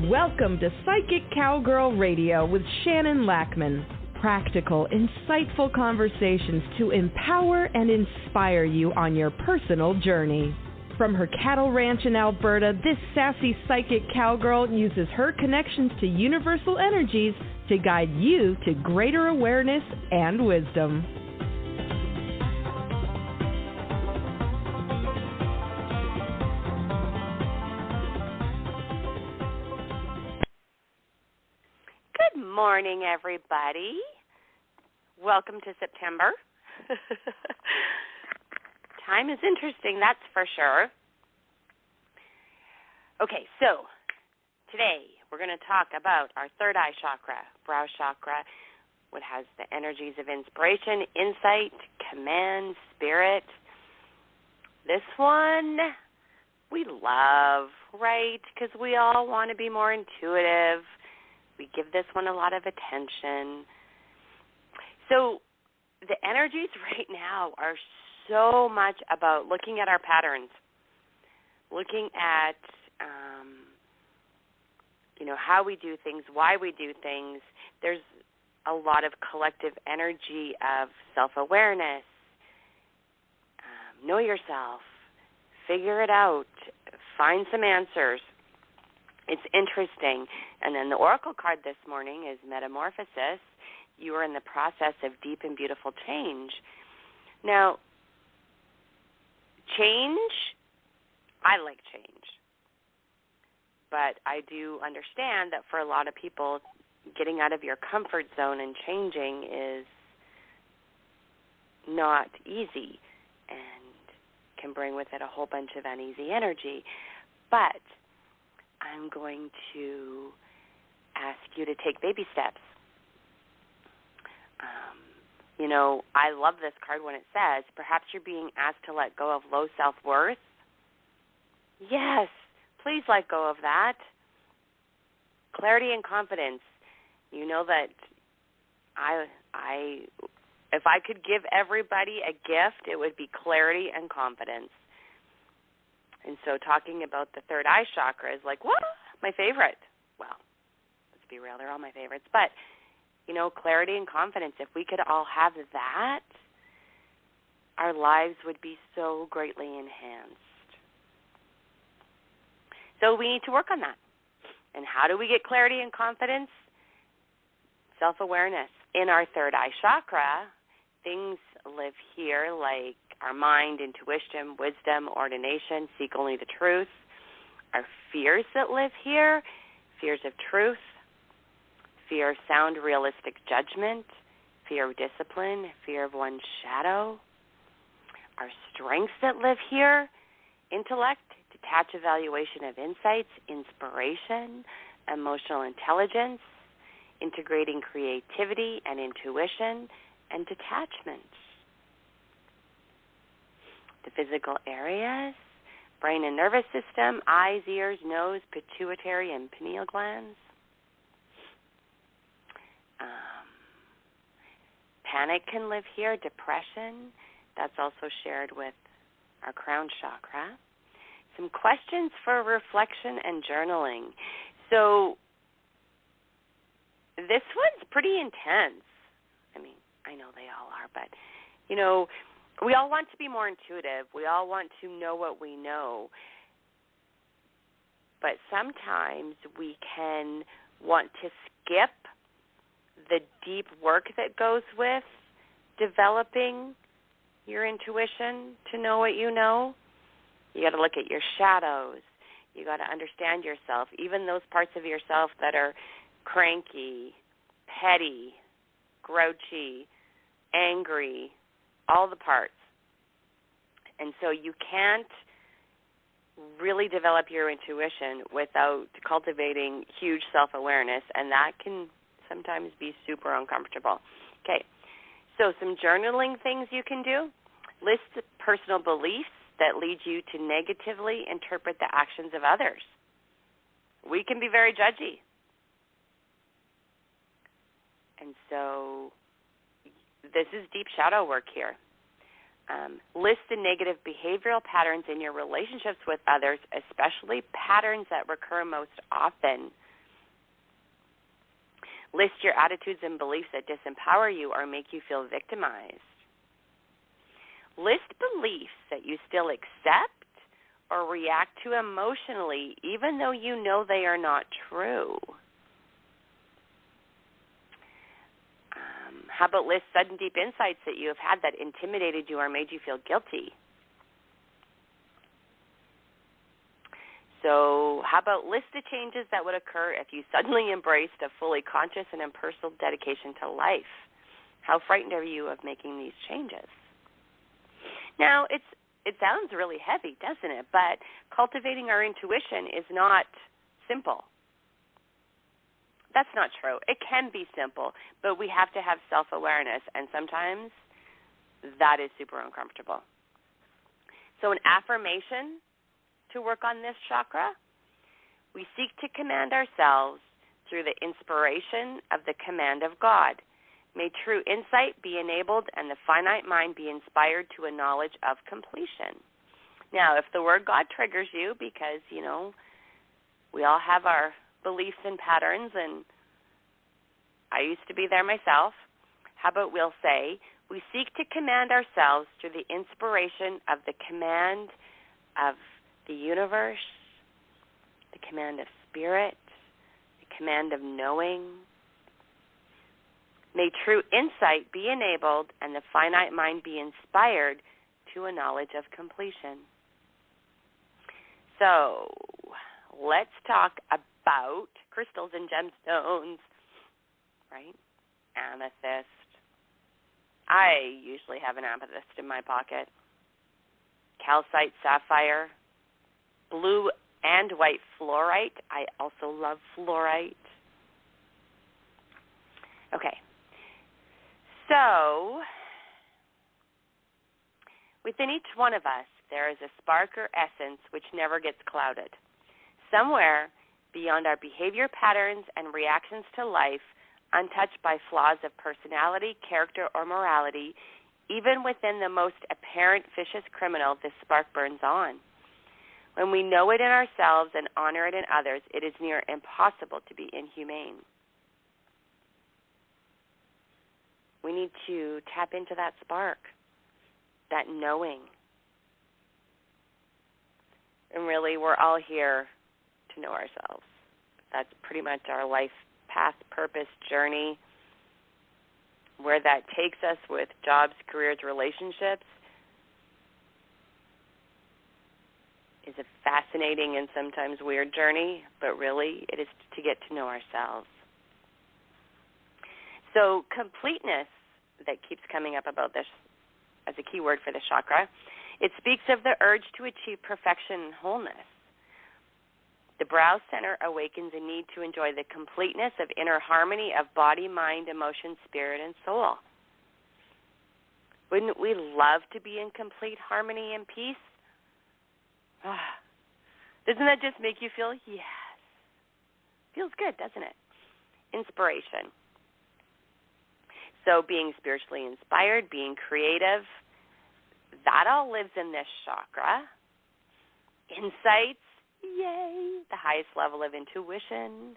Welcome to Psychic Cowgirl Radio with Shannon Lackman. Practical, insightful conversations to empower and inspire you on your personal journey. From her cattle ranch in Alberta, this sassy psychic cowgirl uses her connections to universal energies to guide you to greater awareness and wisdom. Good morning, everybody. Welcome to September. Time is interesting, that's for sure. Okay, so today we're going to talk about our third eye chakra, brow chakra, what has the energies of inspiration, insight, command, spirit. This one we love, right? Because we all want to be more intuitive. We give this one a lot of attention. So the energies right now are so much about looking at our patterns, looking at, how we do things, why we do things. There's a lot of collective energy of self-awareness. Know yourself. Figure it out. Find some answers. It's interesting. And then the oracle card this morning is Metamorphosis. You are in the process of deep and beautiful change. Now, change, I like change. But I do understand that for a lot of people, getting out of your comfort zone and changing is not easy and can bring with it a whole bunch of uneasy energy. But I'm going to ask you to take baby steps. I love this card when it says, perhaps you're being asked to let go of low self-worth. Yes, please let go of that. Clarity and confidence. You know that if I could give everybody a gift, it would be clarity and confidence. And so talking about the third eye chakra is like, what? My favorite. Well, let's be real, they're all my favorites. But, clarity and confidence, if we could all have that, our lives would be so greatly enhanced. So we need to work on that. And how do we get clarity and confidence? Self-awareness. In our third eye chakra, things live here like our mind, intuition, wisdom, ordination, seek only the truth. Our fears that live here, fears of truth, fear of sound, realistic judgment, fear of discipline, fear of one's shadow. Our strengths that live here, intellect, detached evaluation of insights, inspiration, emotional intelligence, integrating creativity and intuition, and detachment. The physical areas, brain and nervous system, eyes, ears, nose, pituitary, and pineal glands. Panic can live here, depression. That's also shared with our crown chakra. Some questions for reflection and journaling. So this one's pretty intense. I mean, I know they all are, but, we all want to be more intuitive. We all want to know what we know. But sometimes we can want to skip the deep work that goes with developing your intuition to know what you know. You got to look at your shadows. You got to understand yourself, even those parts of yourself that are cranky, petty, grouchy, angry, all the parts. And so you can't really develop your intuition without cultivating huge self-awareness, and that can sometimes be super uncomfortable. Okay, so some journaling things you can do. List personal beliefs that lead you to negatively interpret the actions of others. We can be very judgy. And so this is deep shadow work here. List the negative behavioral patterns in your relationships with others, especially patterns that recur most often. List your attitudes and beliefs that disempower you or make you feel victimized. List beliefs that you still accept or react to emotionally, even though you know they are not true. How about list sudden deep insights that you have had that intimidated you or made you feel guilty? So how about list the changes that would occur if you suddenly embraced a fully conscious and impersonal dedication to life? How frightened are you of making these changes? Now, it sounds really heavy, doesn't it? But cultivating our intuition is not simple. That's not true. It can be simple, but we have to have self-awareness, and sometimes that is super uncomfortable. So an affirmation to work on this chakra, we seek to command ourselves through the inspiration of the command of God. May true insight be enabled and the finite mind be inspired to a knowledge of completion. Now, if the word God triggers you because, we all have our beliefs and patterns, and I used to be there myself, how about we'll say, we seek to command ourselves through the inspiration of the command of the universe, the command of spirit, the command of knowing. May true insight be enabled and the finite mind be inspired to a knowledge of completion. So let's talk about crystals and gemstones, right? Amethyst. I usually have an amethyst in my pocket. Calcite, sapphire, blue and white fluorite. I also love fluorite. Okay. So, within each one of us, there is a spark or essence which never gets clouded. Somewhere beyond our behavior patterns and reactions to life, untouched by flaws of personality, character, or morality, even within the most apparent vicious criminal, this spark burns on. When we know it in ourselves and honor it in others, it is near impossible to be inhumane. We need to tap into that spark, that knowing. And really, we're all here to know ourselves. That's pretty much our life path, purpose, journey. Where that takes us with jobs, careers, relationships is a fascinating and sometimes weird journey, but really it is to get to know ourselves. So completeness, that keeps coming up about this as a key word for the chakra, it speaks of the urge to achieve perfection and wholeness. The brow center awakens a need to enjoy the completeness of inner harmony of body, mind, emotion, spirit, and soul. Wouldn't we love to be in complete harmony and peace? Doesn't that just make you feel, yes? Feels good, doesn't it? Inspiration. So being spiritually inspired, being creative, that all lives in this chakra. Insights, yay, the highest level of intuition.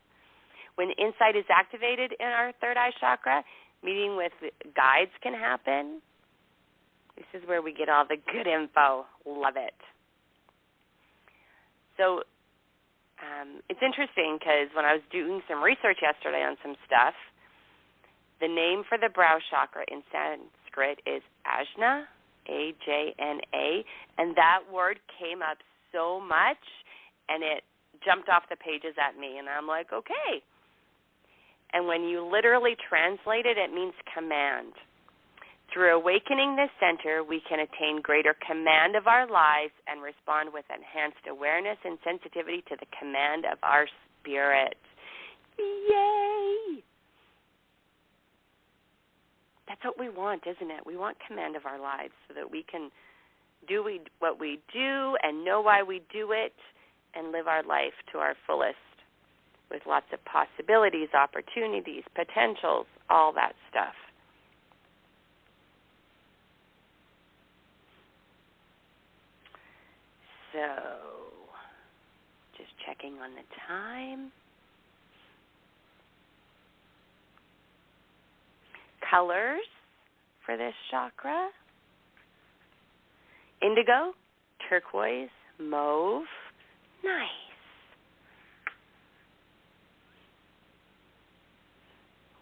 When insight is activated in our third eye chakra, meeting with guides can happen. This is where we get all the good info. Love it. So it's interesting because when I was doing some research yesterday on some stuff, the name for the brow chakra in Sanskrit is Ajna, A-J-N-A, and that word came up so much, and it jumped off the pages at me, and I'm like, okay. And when you literally translate it, it means command. Through awakening this center, we can attain greater command of our lives and respond with enhanced awareness and sensitivity to the command of our spirit. Yay! That's what we want, isn't it? We want command of our lives so that we can do what we do and know why we do it and live our life to our fullest with lots of possibilities, opportunities, potentials, all that stuff. So, just checking on the time. colors for this chakra: indigo, turquoise, mauve. Nice.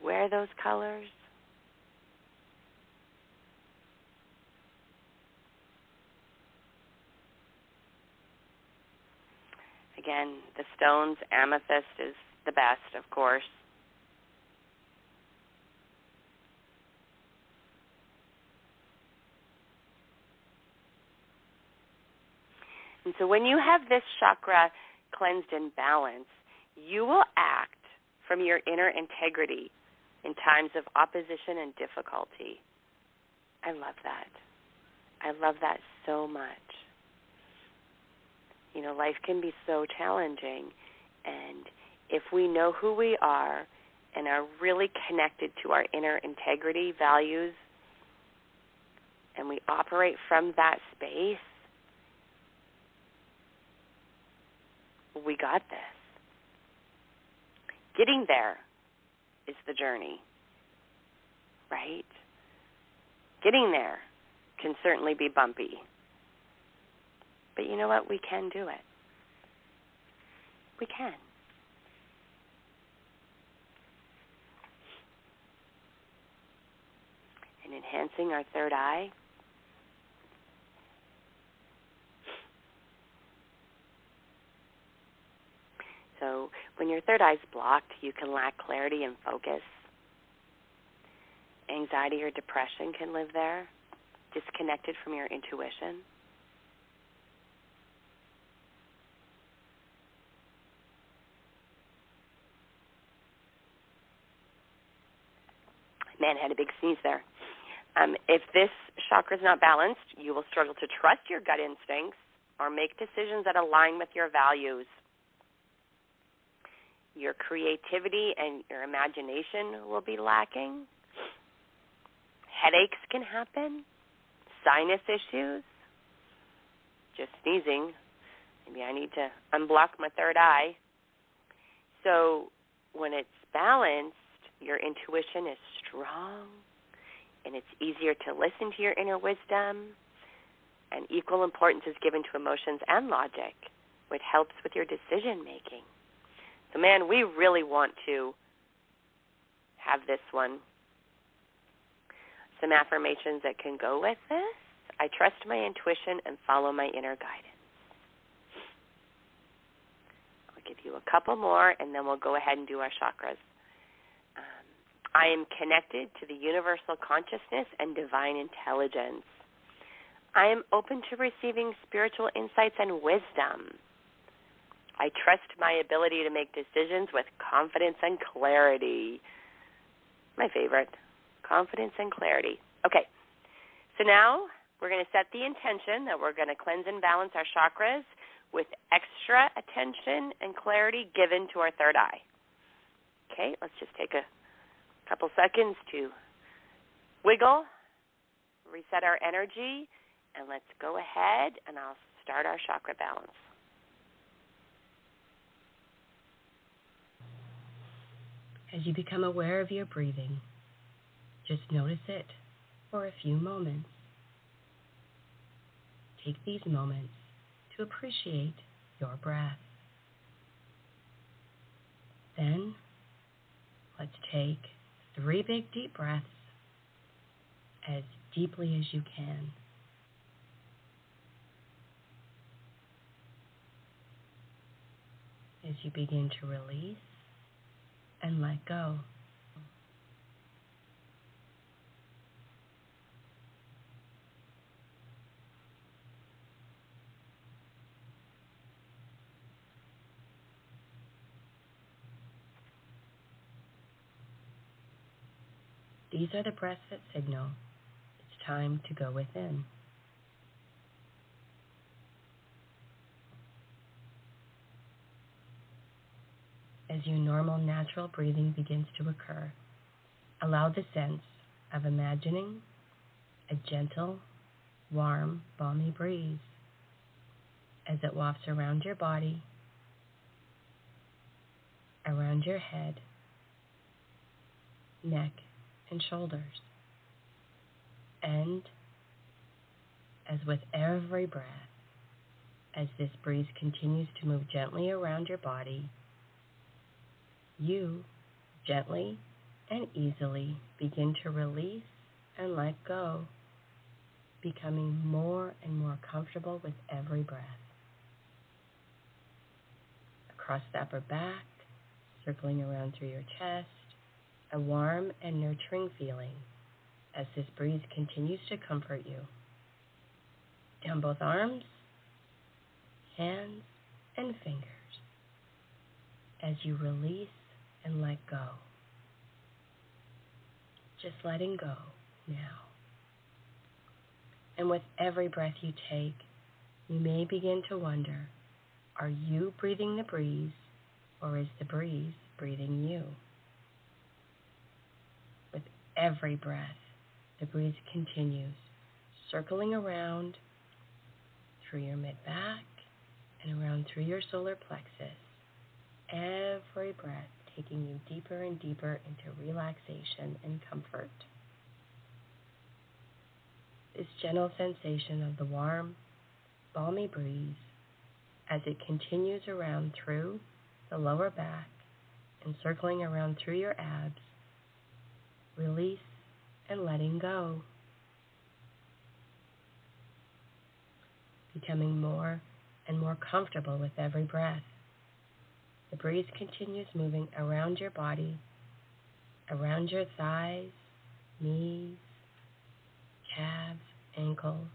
Wear those colors. Again, the stones, amethyst is the best, of course. And so when you have this chakra cleansed and balanced, you will act from your inner integrity in times of opposition and difficulty. I love that. I love that so much. You know, life can be so challenging, and if we know who we are and are really connected to our inner integrity, values, and we operate from that space, we got this. Getting there is the journey, right? Getting there can certainly be bumpy. But you know what? We can do it. We can. And enhancing our third eye. So when your third eye is blocked, you can lack clarity and focus. Anxiety or depression can live there, disconnected from your intuition. Man, I had a big sneeze there. If this chakra is not balanced, you will struggle to trust your gut instincts or make decisions that align with your values. Your creativity and your imagination will be lacking. Headaches can happen. Sinus issues. Just sneezing. Maybe I need to unblock my third eye. So when it's balanced, your intuition is strong, and it's easier to listen to your inner wisdom, and equal importance is given to emotions and logic, which helps with your decision-making. So, man, we really want to have this one. Some affirmations that can go with this. I trust my intuition and follow my inner guidance. I'll give you a couple more, and then we'll go ahead and do our chakras. I am connected to the universal consciousness and divine intelligence. I am open to receiving spiritual insights and wisdom. I trust my ability to make decisions with confidence and clarity. My favorite, confidence and clarity. Okay, so now we're going to set the intention that we're going to cleanse and balance our chakras with extra attention and clarity given to our third eye. Okay, let's just take a couple seconds to wiggle, reset our energy, and let's go ahead and I'll start our chakra balance. As you become aware of your breathing, just notice it for a few moments. Take these moments to appreciate your breath. Then, let's take 3 big deep breaths as deeply as you can. As you begin to release and let go. These are the breaths that signal it's time to go within. As your normal, natural breathing begins to occur, allow the sense of imagining a gentle, warm, balmy breeze as it wafts around your body, around your head, neck, and shoulders. And as with every breath, as this breeze continues to move gently around your body, you gently and easily begin to release and let go, becoming more and more comfortable with every breath. Across the upper back, circling around through your chest, a warm and nurturing feeling as this breeze continues to comfort you. Down both arms, hands, and fingers as you release and let go. Just letting go now. And with every breath you take, you may begin to wonder, are you breathing the breeze, or is the breeze breathing you? With every breath, the breeze continues, circling around through your mid-back and around through your solar plexus. Every breath taking you deeper and deeper into relaxation and comfort. This gentle sensation of the warm, balmy breeze as it continues around through the lower back and circling around through your abs, release and letting go. Becoming more and more comfortable with every breath. The breeze continues moving around your body, around your thighs, knees, calves, ankles,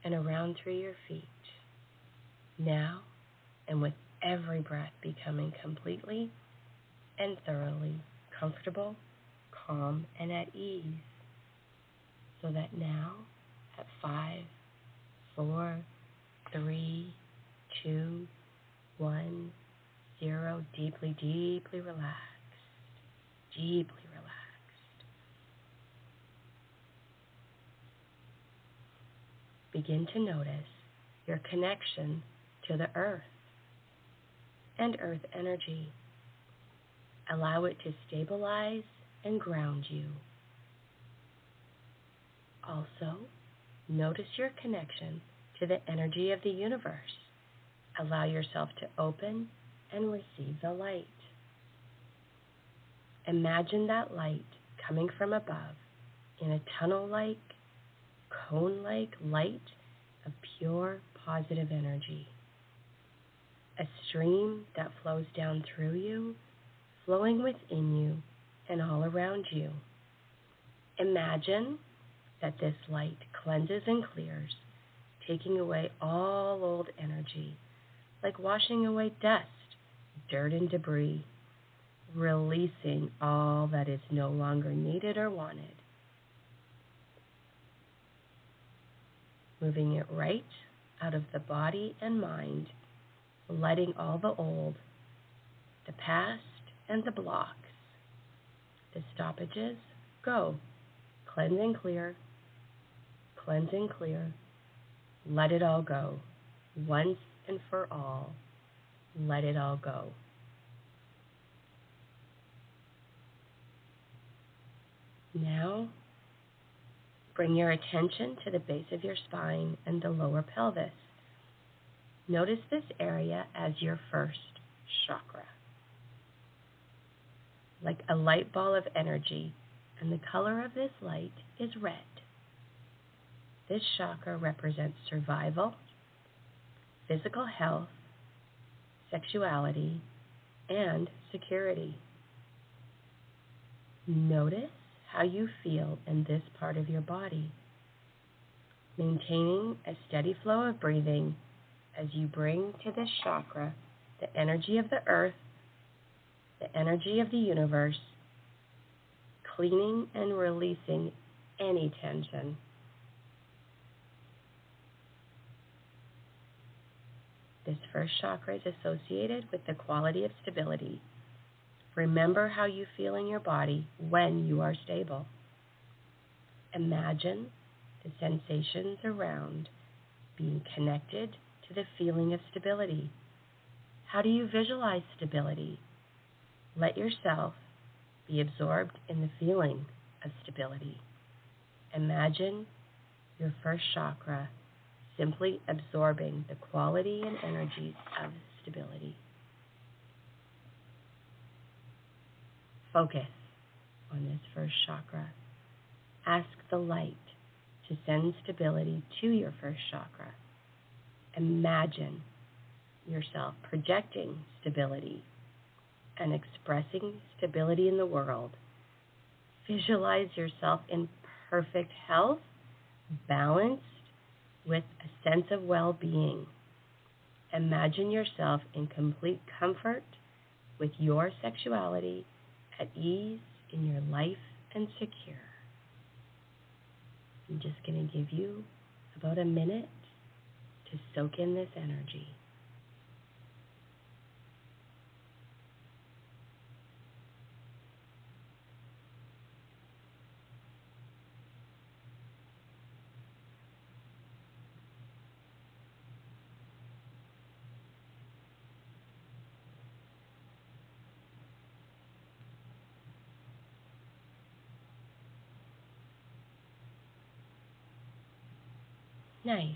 and around through your feet. Now, and with every breath becoming completely and thoroughly comfortable, calm, and at ease. So that now, at 5, 4, 3, 2, 1, 0, deeply, deeply relaxed, deeply relaxed. Begin to notice your connection to the earth and earth energy. Allow it to stabilize and ground you. Also, notice your connection to the energy of the universe. Allow yourself to open and receive the light. Imagine that light coming from above in a tunnel-like, cone-like light of pure positive energy. A stream that flows down through you, flowing within you and all around you. Imagine that this light cleanses and clears, taking away all old energy, like washing away dust, dirt, and debris, releasing all that is no longer needed or wanted. Moving it right out of the body and mind, letting all the old, the past, and the blocks, the stoppages, go. Cleanse and clear, cleanse and clear. Let it all go. Once and for all, let it all go. Now, bring your attention to the base of your spine and the lower pelvis. Notice this area as your first chakra. Like a light ball of energy, and the color of this light is red. This chakra represents survival, physical health, sexuality, and security. Notice how you feel in this part of your body, maintaining a steady flow of breathing as you bring to this chakra the energy of the earth, the energy of the universe, cleaning and releasing any tension. This first chakra is associated with the quality of stability. Remember how you feel in your body when you are stable. Imagine the sensations around being connected to the feeling of stability. How do you visualize stability? Let yourself be absorbed in the feeling of stability. Imagine your first chakra simply absorbing the quality and energies of stability. Focus on this first chakra. Ask the light to send stability to your first chakra. Imagine yourself projecting stability and expressing stability in the world. Visualize yourself in perfect health, balanced, with a sense of well-being. Imagine yourself in complete comfort with your sexuality, at ease in your life, and secure. I'm just going to give you about a minute to soak in this energy. Nice.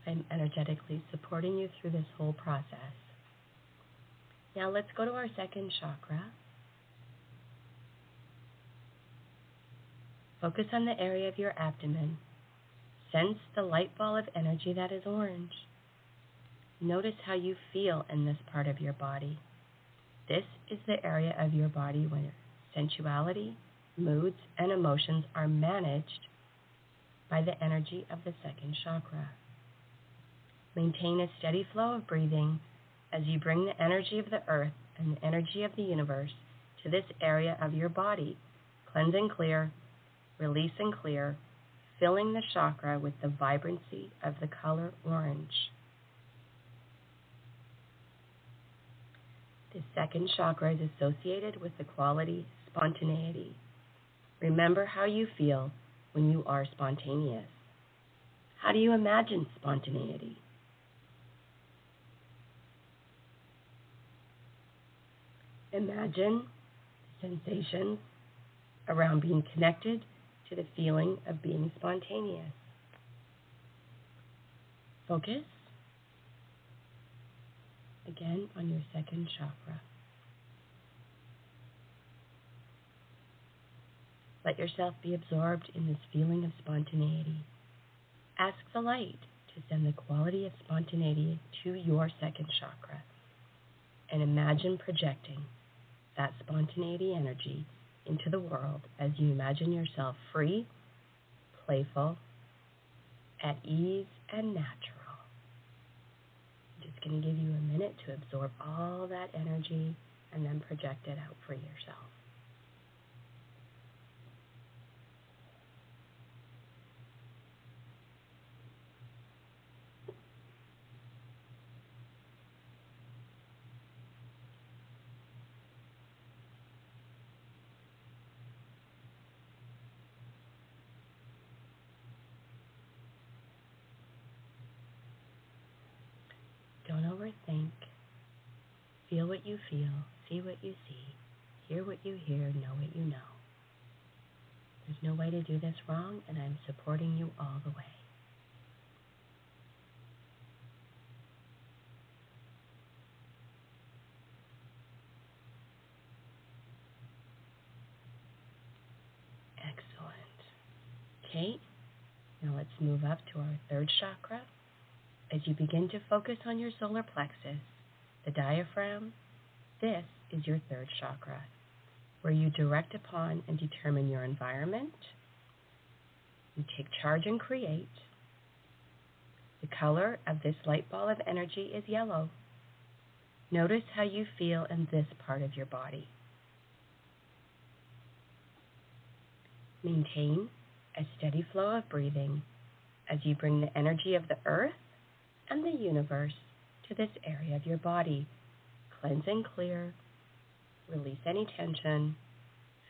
I'm energetically supporting you through this whole process. Now let's go to our second chakra. Focus on the area of your abdomen. Sense the light ball of energy that is orange. Notice how you feel in this part of your body. This is the area of your body where sensuality, moods, and emotions are managed by the energy of the second chakra. Maintain a steady flow of breathing as you bring the energy of the earth and the energy of the universe to this area of your body. Cleanse and clear, release and clear, filling the chakra with the vibrancy of the color orange. The second chakra is associated with the quality spontaneity. Remember how you feel when you are spontaneous. How do you imagine spontaneity? Imagine sensations around being connected to the feeling of being spontaneous. Focus again on your second chakra. Let yourself be absorbed in this feeling of spontaneity. Ask the light to send the quality of spontaneity to your second chakra, and imagine projecting that spontaneity energy into the world as you imagine yourself free, playful, at ease, and natural. I'm just going to give you a minute to absorb all that energy and then project it out for yourself. Don't overthink. Feel what you feel, see what you see, hear what you hear, know what you know. There's no way to do this wrong, and I'm supporting you all the way. Excellent. Okay, now let's move up to our third chakra. As you begin to focus on your solar plexus, the diaphragm, this is your third chakra, where you direct upon and determine your environment. You take charge and create. The color of this light ball of energy is yellow. Notice how you feel in this part of your body. Maintain a steady flow of breathing as you bring the energy of the earth and the universe to this area of your body. Cleanse and clear, release any tension,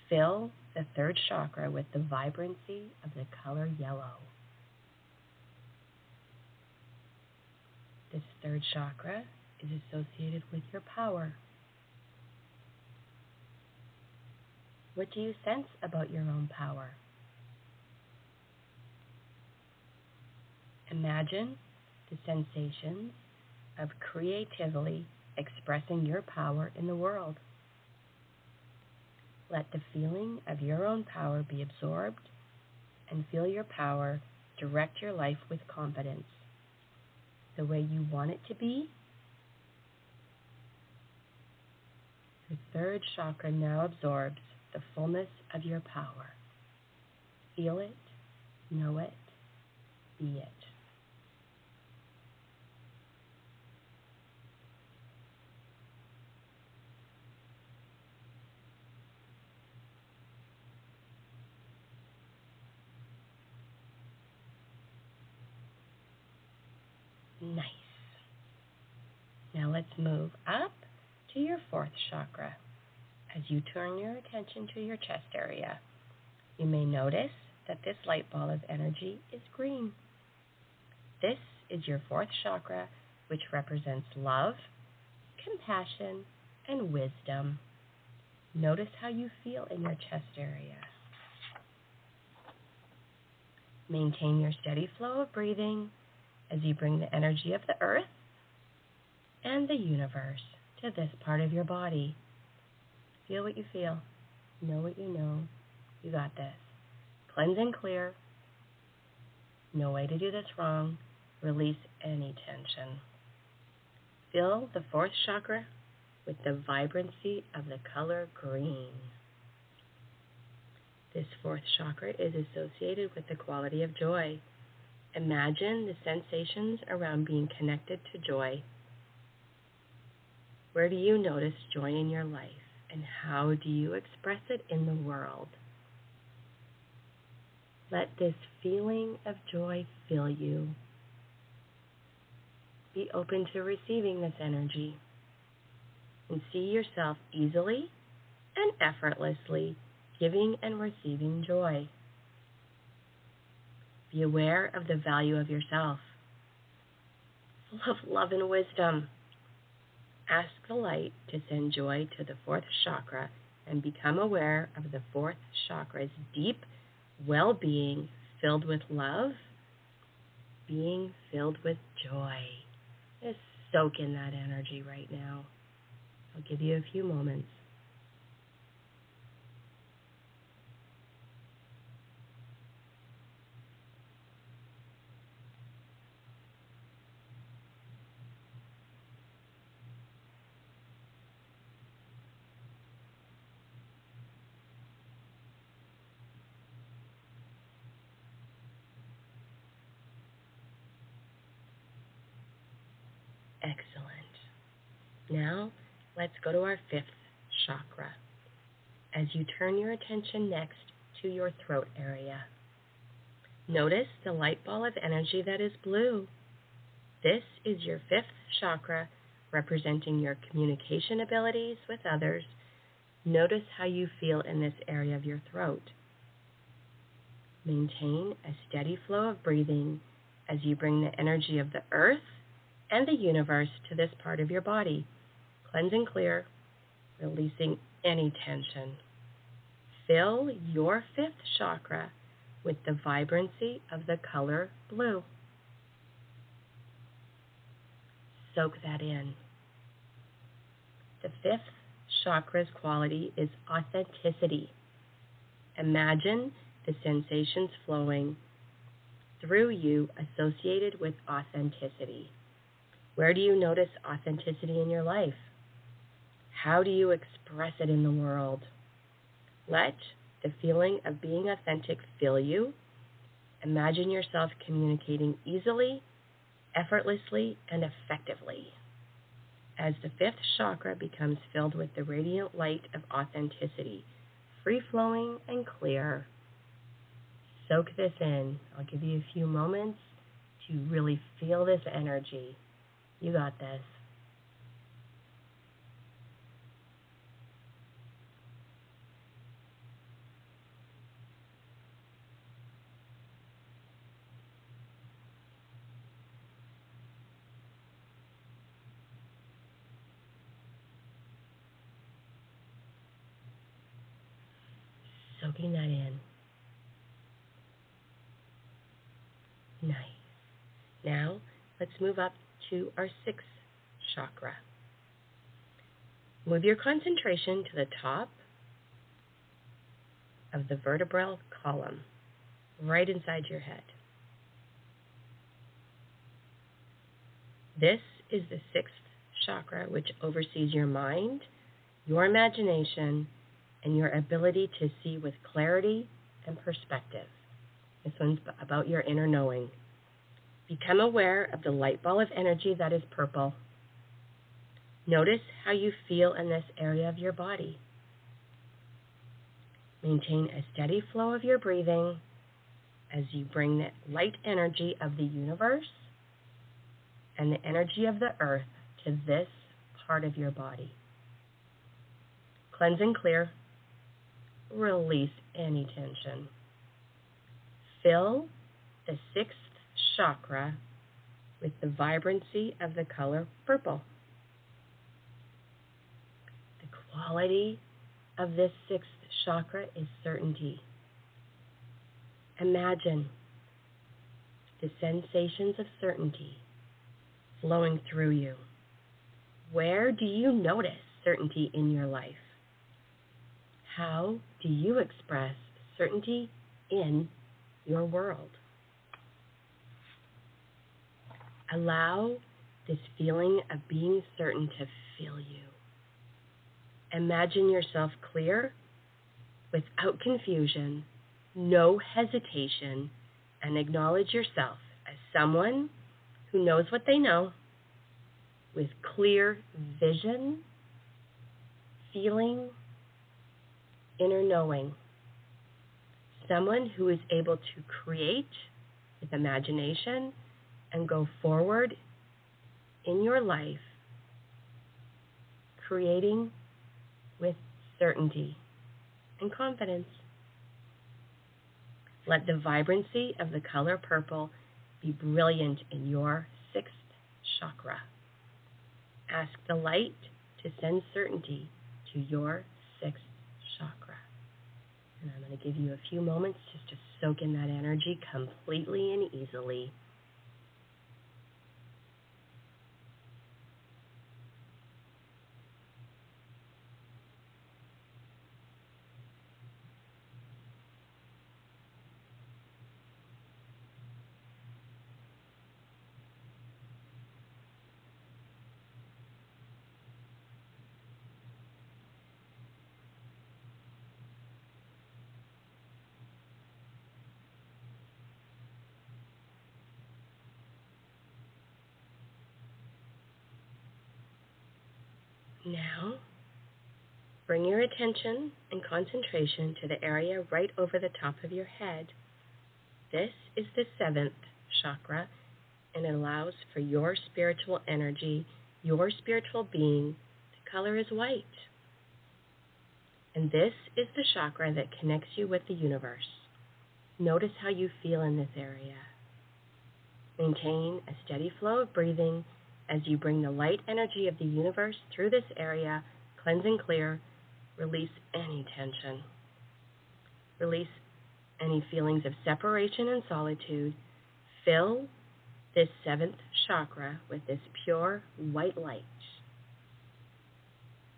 fill the third chakra with the vibrancy of the color yellow. This third chakra is associated with your power. What do you sense about your own power? Imagine the sensations of creatively expressing your power in the world. Let the feeling of your own power be absorbed and feel your power direct your life with confidence, the way you want it to be. The third chakra now absorbs the fullness of your power. Feel it, know it, be it. Nice. Now let's move up to your fourth chakra. As you turn your attention to your chest area, you may notice that this light ball of energy is green. This is your fourth chakra, which represents love, compassion, and wisdom. Notice how you feel in your chest area. Maintain your steady flow of breathing as you bring the energy of the earth and the universe to this part of your body. Feel what you feel. Know what you know. You got this. Cleanse and clear. No way to do this wrong. Release any tension. Fill the fourth chakra with the vibrancy of the color green. This fourth chakra is associated with the quality of joy. Imagine the sensations around being connected to joy. Where do you notice joy in your life, and how do you express it in the world? Let this feeling of joy fill you. Be open to receiving this energy and see yourself easily and effortlessly giving and receiving joy. Be aware of the value of yourself, full of love and wisdom. Ask the light to send joy to the fourth chakra and become aware of the fourth chakra's deep well-being, filled with love, being filled with joy. Just soak in that energy right now. I'll give you a few moments. Excellent. Now, let's go to our fifth chakra. As you turn your attention next to your throat area, notice the light ball of energy that is blue. This is your fifth chakra, representing your communication abilities with others. Notice how you feel in this area of your throat. Maintain a steady flow of breathing as you bring the energy of the earth and the universe to this part of your body. Cleanse and clear, releasing any tension. Fill your fifth chakra with the vibrancy of the color blue. Soak that in. The fifth chakra's quality is authenticity. Imagine the sensations flowing through you associated with authenticity. Where do you notice authenticity in your life? How do you express it in the world? Let the feeling of being authentic fill you. Imagine yourself communicating easily, effortlessly, and effectively. As the fifth chakra becomes filled with the radiant light of authenticity, free-flowing and clear. Soak this in. I'll give you a few moments to really feel this energy. You got this. soaking that in. Nice. Now, let's move up to our 6th chakra. Move your concentration to the top of the vertebral column, right inside your head. This is the 6th chakra, which oversees your mind, your imagination, and your ability to see with clarity and perspective. This one's about your inner knowing. Become aware of the light ball of energy that is purple. Notice how you feel in this area of your body. Maintain a steady flow of your breathing as you bring the light energy of the universe and the energy of the earth to this part of your body. Cleanse and clear. Release any tension. Fill the 6th chakra with the vibrancy of the color purple. The quality of this 6th chakra is certainty. Imagine the sensations of certainty flowing through you. Where do you notice certainty in your life? How do you express certainty in your world? Allow this feeling of being certain to fill you. Imagine yourself clear, without confusion, no hesitation, and acknowledge yourself as someone who knows what they know, with clear vision, feeling, inner knowing. Someone who is able to create with imagination and go forward in your life, creating with certainty and confidence. Let the vibrancy of the color purple be brilliant in your 6th chakra. Ask the light to send certainty to your 6th chakra. And I'm going to give you a few moments just to soak in that energy completely and easily. Now, bring your attention and concentration to the area right over the top of your head. This is the 7th chakra, and it allows for your spiritual energy, your spiritual being. The color is white. And this is the chakra that connects you with the universe. Notice how you feel in this area. Maintain a steady flow of breathing as you bring the light energy of the universe through this area. Cleanse and clear. Release any tension. Release any feelings of separation and solitude. Fill this 7th chakra with this pure white light.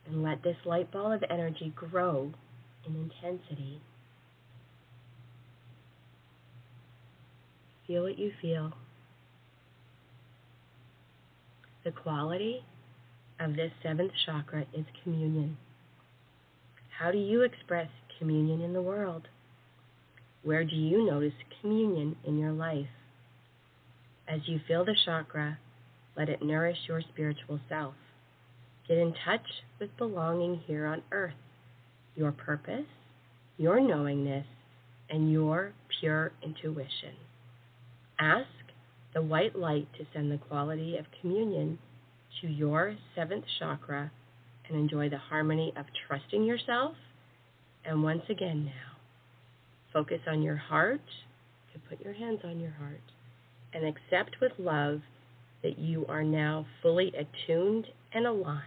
And let this light ball of energy grow in intensity. Feel what you feel. The quality of this 7th chakra is communion. How do you express communion in the world? Where do you notice communion in your life? As you fill the chakra, let it nourish your spiritual self. Get in touch with belonging here on earth, your purpose, your knowingness, and your pure intuition. Ask the white light to send the quality of communion to your 7th chakra and enjoy the harmony of trusting yourself. And once again now, focus on your heart. You can put your hands on your heart and accept with love that you are now fully attuned and aligned.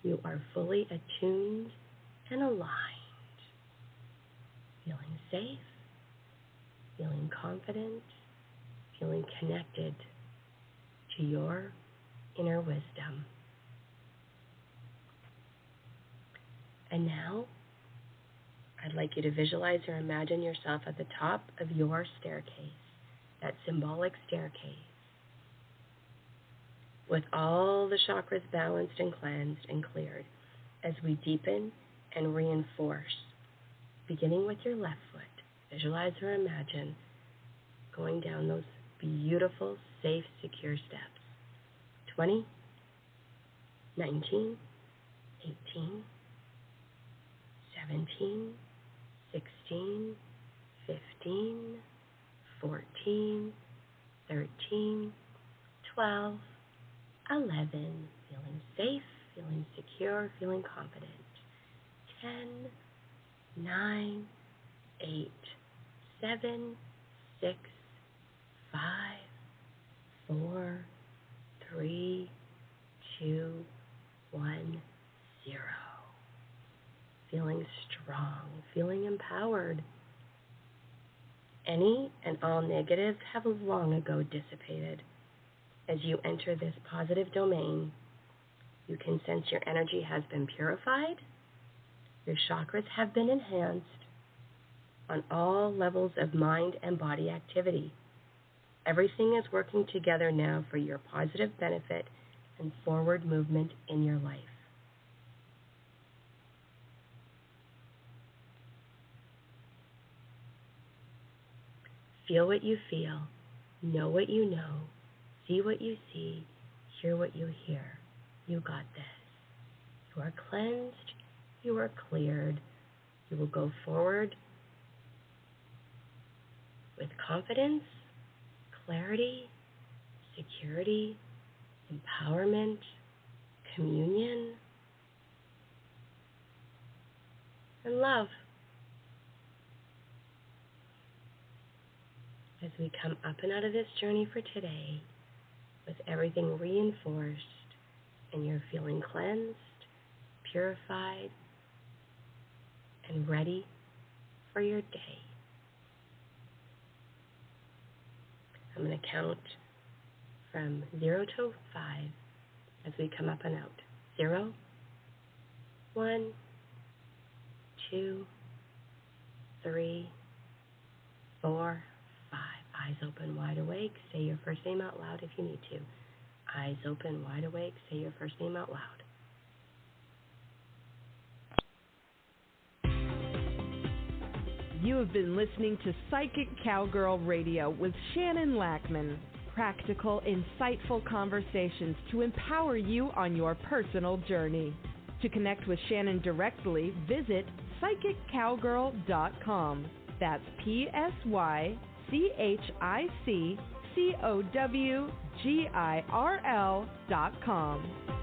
You are fully attuned and aligned, feeling safe, feeling confident, feeling connected to your inner wisdom. And now, I'd like you to visualize or imagine yourself at the top of your staircase, that symbolic staircase, with all the chakras balanced and cleansed and cleared, as we deepen and reinforce, beginning with your left foot. Visualize or imagine going down those beautiful, safe, secure steps. 20, 19, 18, 17, 16, 15, 14, 13, 12, 11, feeling safe, feeling secure, feeling confident. 10, 9, 8, 7, 6, 5, 4, 3, 2, 1, 0. Feeling strong, feeling empowered. Any and all negatives have long ago dissipated. As you enter this positive domain, you can sense your energy has been purified, your chakras have been enhanced on all levels of mind and body activity. Everything is working together now for your positive benefit and forward movement in your life. Feel what you feel, know what you know, see what you see, hear what you hear. You got this. You are cleansed, you are cleared. You will go forward with confidence, clarity, security, empowerment, communion, and love. As we come up and out of this journey for today, with everything reinforced and you're feeling cleansed, purified, and ready for your day. I'm going to count from 0 to 5 as we come up and out. 0, 1, 2, 3, 4, 5. Eyes open, wide awake. Say your first name out loud if you need to. Eyes open, wide awake. Say your first name out loud. You have been listening to Psychic Cowgirl Radio with Shannon Lackman. Practical, insightful conversations to empower you on your personal journey. To connect with Shannon directly, visit psychiccowgirl.com. That's PSYCHICCOWGIRL.com.